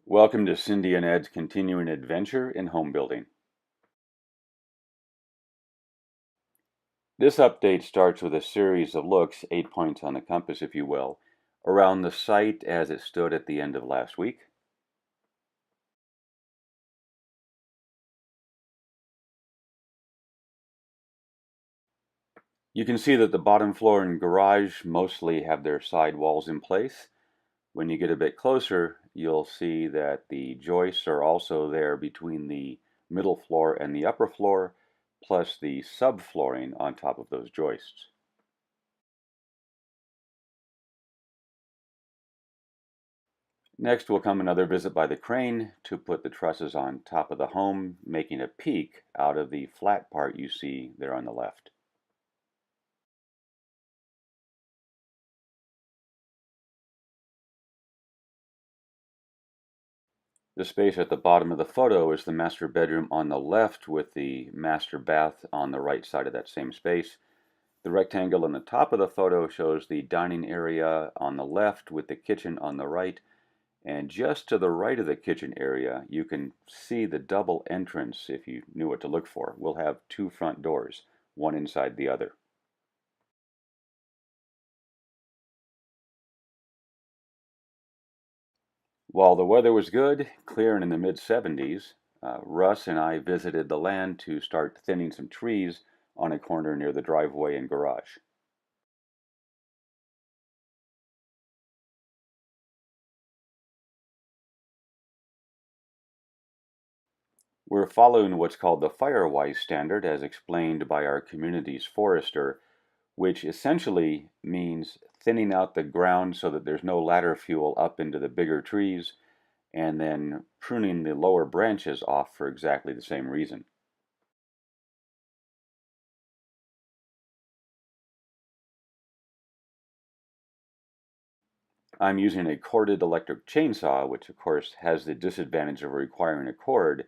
Welcome to Cindy and Ed's continuing adventure in home building. This update starts with a series of looks, 8 points on the compass if you will, around the site as it stood at the end of last week. You can see that the bottom floor and garage mostly have their side walls in place. When you get a bit closer, you'll see that the joists are also there between the middle floor and the upper floor, plus the subflooring on top of those joists. Next will come another visit by the crane to put the trusses on top of the home, making a peak out of the flat part you see there on the left. The space at the bottom of the photo is the master bedroom on the left with the master bath on the right side of that same space. The rectangle on the top of the photo shows the dining area on the left with the kitchen on the right. And just to the right of the kitchen area, you can see the double entrance if you knew what to look for. We'll have two front doors, one inside the other. While the weather was good, clear and in the mid-70s, Russ and I visited the land to start thinning some trees on a corner near the driveway and garage. We're following what's called the Firewise standard as explained by our community's forester, which essentially means thinning out the ground so that there's no ladder fuel up into the bigger trees, and then pruning the lower branches off for exactly the same reason. I'm using a corded electric chainsaw, which of course has the disadvantage of requiring a cord,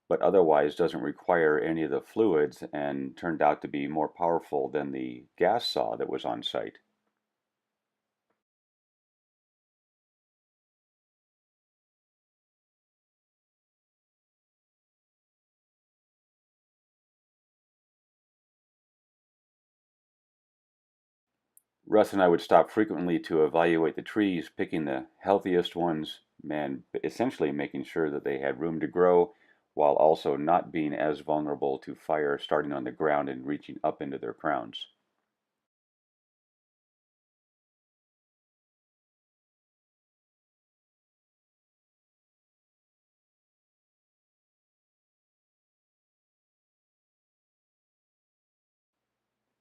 but otherwise doesn't require any of the fluids and turned out to be more powerful than the gas saw that was on site. Russ and I would stop frequently to evaluate the trees, picking the healthiest ones and essentially making sure that they had room to grow while also not being as vulnerable to fire starting on the ground and reaching up into their crowns.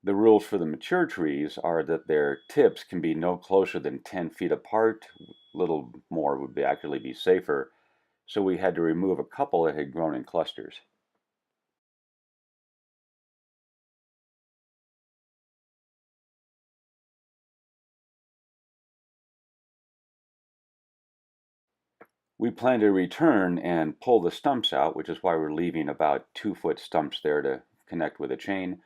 The rules for the mature trees are that their tips can be no closer than 10 feet apart. A little more would actually be safer. So we had to remove a couple that had grown in clusters. We plan to return and pull the stumps out, which is why we're leaving about 2-foot stumps there to connect with a chain,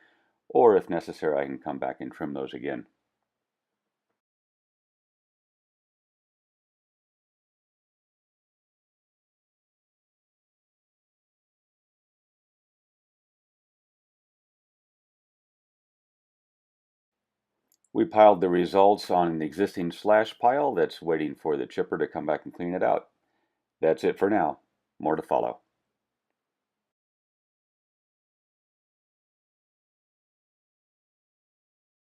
or if necessary, I can come back and trim those again. We piled the results on an existing slash pile that's waiting for the chipper to come back and clean it out. That's it for now. More to follow.